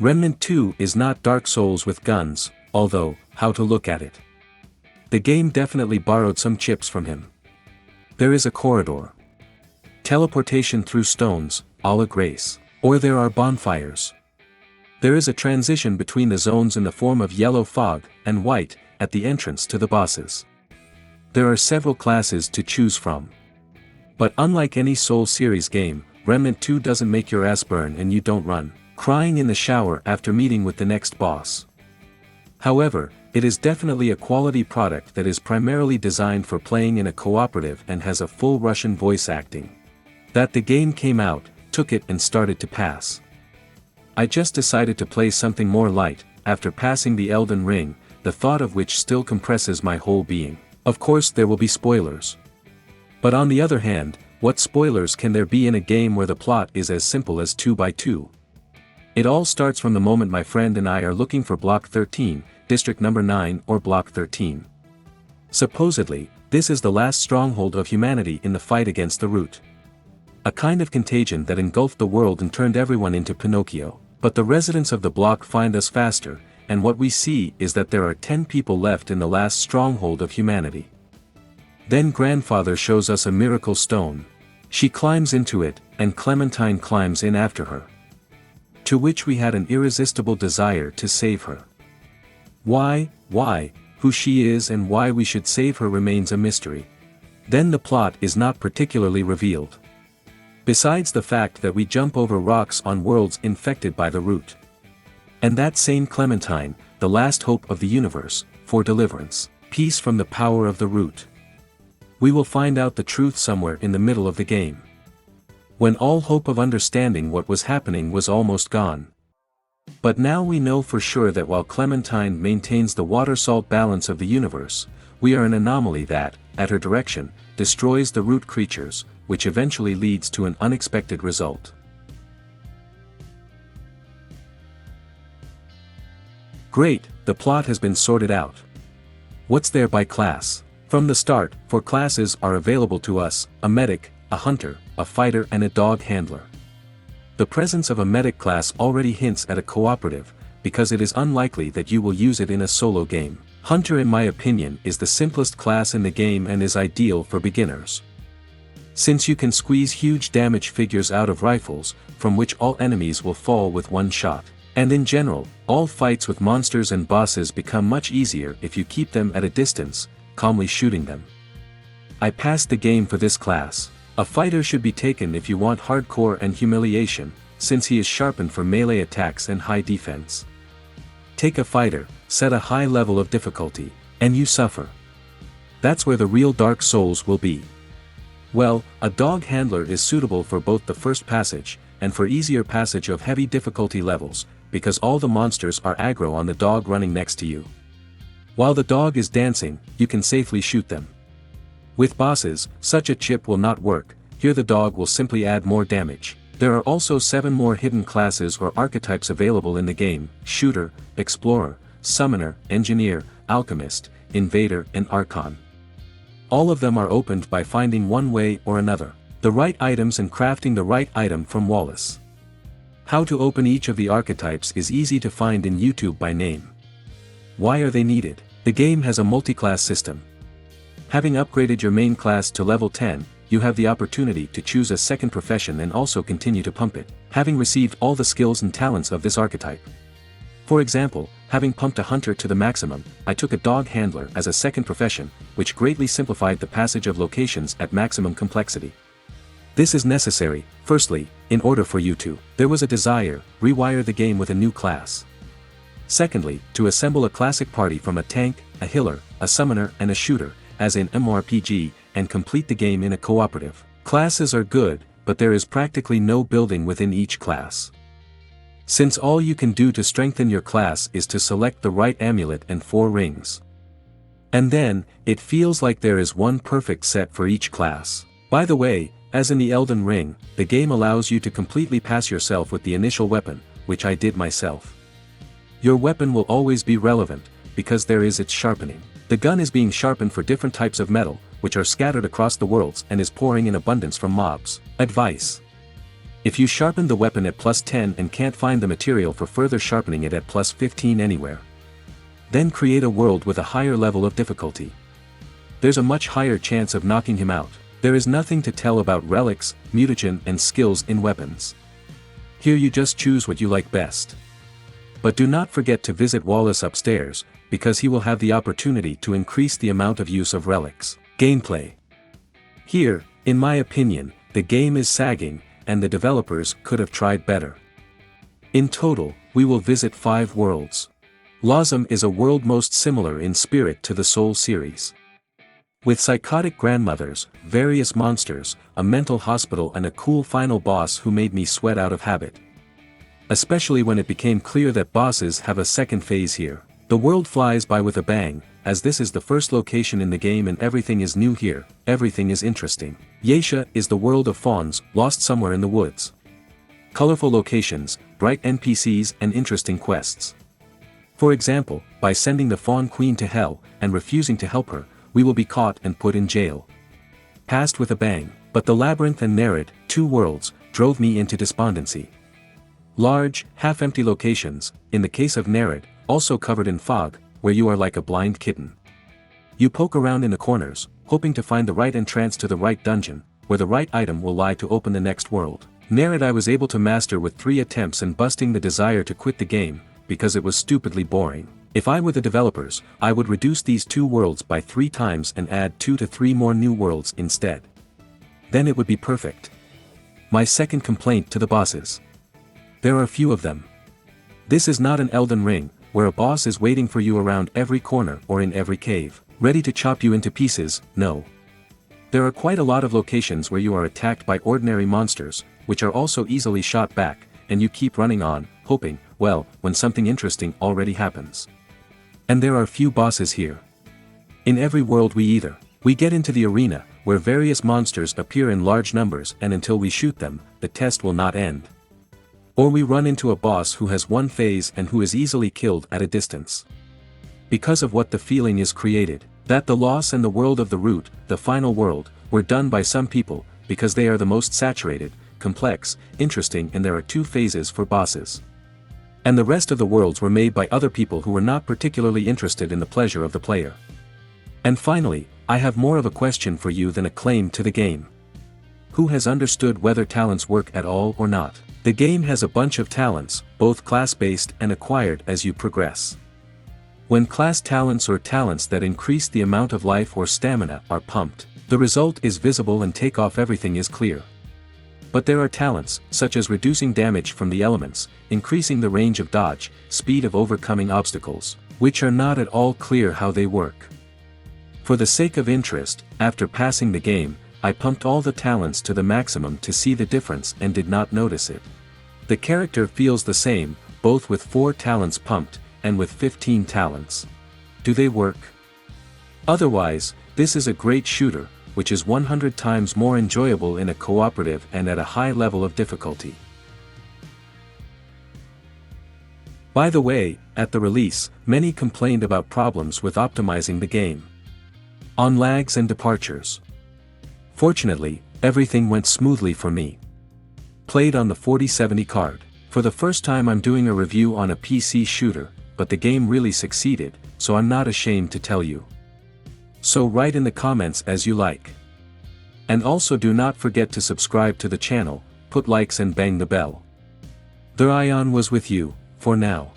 Remnant 2 is not Dark Souls with guns, although, how to look at it. The game definitely borrowed some chips from him. There is a corridor. Teleportation through stones, a la Grace. Or there are bonfires. There is a transition between the zones in the form of yellow fog and white at the entrance to the bosses. There are several classes to choose from. But unlike any Soul series game, Remnant 2 doesn't make your ass burn and you don't run crying in the shower after meeting with the next boss. However, it is definitely a quality product that is primarily designed for playing in a cooperative and has a full Russian voice acting. That the game came out, took it and started to pass. I just decided to play something more light, after passing the Elden Ring, the thought of which still compresses my whole being. Of course there will be spoilers. But on the other hand, what spoilers can there be in a game where the plot is as simple as 2x2? It all starts from the moment my friend and I are looking for Block 13, District Number 9 or Block 13. Supposedly, this is the last stronghold of humanity in the fight against the Root. A kind of contagion that engulfed the world and turned everyone into Pinocchio. But the residents of the block find us faster, and what we see is that there are 10 people left in the last stronghold of humanity. Then Grandfather shows us a miracle stone. She climbs into it, and Clementine climbs in after her. To which we had an irresistible desire to save her. Why, who she is and why we should save her remains a mystery. Then the plot is not particularly revealed. Besides the fact that we jump over rocks on worlds infected by the Root. And that same Clementine, the last hope of the universe, for deliverance, peace from the power of the Root. We will find out the truth somewhere in the middle of the game. When all hope of understanding what was happening was almost gone. But now we know for sure that while Clementine maintains the water-salt balance of the universe, we are an anomaly that, at her direction, destroys the Root creatures, which eventually leads to an unexpected result. Great, the plot has been sorted out. What's there by class? From the start, 4 classes are available to us: a medic, a hunter, a fighter and a dog handler. The presence of a medic class already hints at a cooperative, because it is unlikely that you will use it in a solo game. Hunter in my opinion is the simplest class in the game and is ideal for beginners. Since you can squeeze huge damage figures out of rifles, from which all enemies will fall with one shot. And in general, all fights with monsters and bosses become much easier if you keep them at a distance, calmly shooting them. I passed the game for this class. A fighter should be taken if you want hardcore and humiliation, since he is sharpened for melee attacks and high defense. Take a fighter, set a high level of difficulty, and you suffer. That's where the real Dark Souls will be. Well, a dog handler is suitable for both the first passage, and for easier passage of heavy difficulty levels, because all the monsters are aggro on the dog running next to you. While the dog is dancing, you can safely shoot them. With bosses, such a chip will not work, here the dog will simply add more damage. There are also 7 more hidden classes or archetypes available in the game: Shooter, Explorer, Summoner, Engineer, Alchemist, Invader and Archon. All of them are opened by finding one way or another, the right items and crafting the right item from Wallace. How to open each of the archetypes is easy to find in YouTube by name. Why are they needed? The game has a multi-class system. Having upgraded your main class to level 10, you have the opportunity to choose a second profession and also continue to pump it, having received all the skills and talents of this archetype. For example, having pumped a hunter to the maximum, I took a dog handler as a second profession, which greatly simplified the passage of locations at maximum complexity. This is necessary, firstly, in order for you to, there was a desire, rewire the game with a new class. Secondly, to assemble a classic party from a tank, a healer, a summoner and a shooter, as in MMORPG, and complete the game in a cooperative. Classes are good, but there is practically no building within each class. Since all you can do to strengthen your class is to select the right amulet and 4 rings. And then, it feels like there is one perfect set for each class. By the way, as in the Elden Ring, the game allows you to completely pass yourself with the initial weapon, which I did myself. Your weapon will always be relevant, because there is its sharpening. The gun is being sharpened for different types of metal, which are scattered across the worlds and is pouring in abundance from mobs. Advice: If you sharpen the weapon at +10 and can't find the material for further sharpening it at +15 anywhere, then create a world with a higher level of difficulty. There's a much higher chance of knocking him out. There is nothing to tell about relics, mutagen and skills in weapons. Here you just choose what you like best. But do not forget to visit Wallace upstairs, because he will have the opportunity to increase the amount of use of relics. Gameplay. Here, in my opinion, the game is sagging, and the developers could have tried better. In total, we will visit 5 worlds. Lawsome is a world most similar in spirit to the Soul series. With psychotic grandmothers, various monsters, a mental hospital and a cool final boss who made me sweat out of habit. Especially when it became clear that bosses have a second phase here. The world flies by with a bang, as this is the first location in the game and everything is new here, everything is interesting. Yeisha is the world of fawns, lost somewhere in the woods. Colorful locations, bright NPCs and interesting quests. For example, by sending the Fawn Queen to hell, and refusing to help her, we will be caught and put in jail. Passed with a bang, but the Labyrinth and Nerid, 2 worlds, drove me into despondency. Large, half-empty locations, in the case of Nerid, also covered in fog, where you are like a blind kitten. You poke around in the corners, hoping to find the right entrance to the right dungeon, where the right item will lie to open the next world. Nerid I was able to master with 3 attempts and busting the desire to quit the game, because it was stupidly boring. If I were the developers, I would reduce these 2 worlds by 3 times and add 2 to 3 more new worlds instead. Then it would be perfect. My second complaint to the bosses. There are few of them. This is not an Elden Ring, where a boss is waiting for you around every corner or in every cave, ready to chop you into pieces. No. There are quite a lot of locations where you are attacked by ordinary monsters, which are also easily shot back, and you keep running on, hoping, well, when something interesting already happens. And there are few bosses here. In every world we get into the arena, where various monsters appear in large numbers and until we shoot them, the test will not end. Or we run into a boss who has 1 phase and who is easily killed at a distance. Because of what the feeling is created, that the loss and the world of the root, the final world, were done by some people, because they are the most saturated, complex, interesting and there are 2 phases for bosses. And the rest of the worlds were made by other people who were not particularly interested in the pleasure of the player. And finally, I have more of a question for you than a claim to the game. Who has understood whether talents work at all or not? The game has a bunch of talents, both class-based and acquired as you progress. When class talents or talents that increase the amount of life or stamina are pumped, the result is visible and take off everything is clear. But there are talents, such as reducing damage from the elements, increasing the range of dodge, speed of overcoming obstacles, which are not at all clear how they work. For the sake of interest, after passing the game, I pumped all the talents to the maximum to see the difference and did not notice it. The character feels the same, both with 4 talents pumped, and with 15 talents. Do they work? Otherwise, this is a great shooter, which is 100 times more enjoyable in a cooperative and at a high level of difficulty. By the way, at the release, many complained about problems with optimizing the game. On lags and departures. Fortunately, everything went smoothly for me. Played on the 4070 card. For the first time I'm doing a review on a PC shooter, but the game really succeeded, so I'm not ashamed to tell you. So write in the comments as you like. And also do not forget to subscribe to the channel, put likes and bang the bell. The Ion was with you, for now.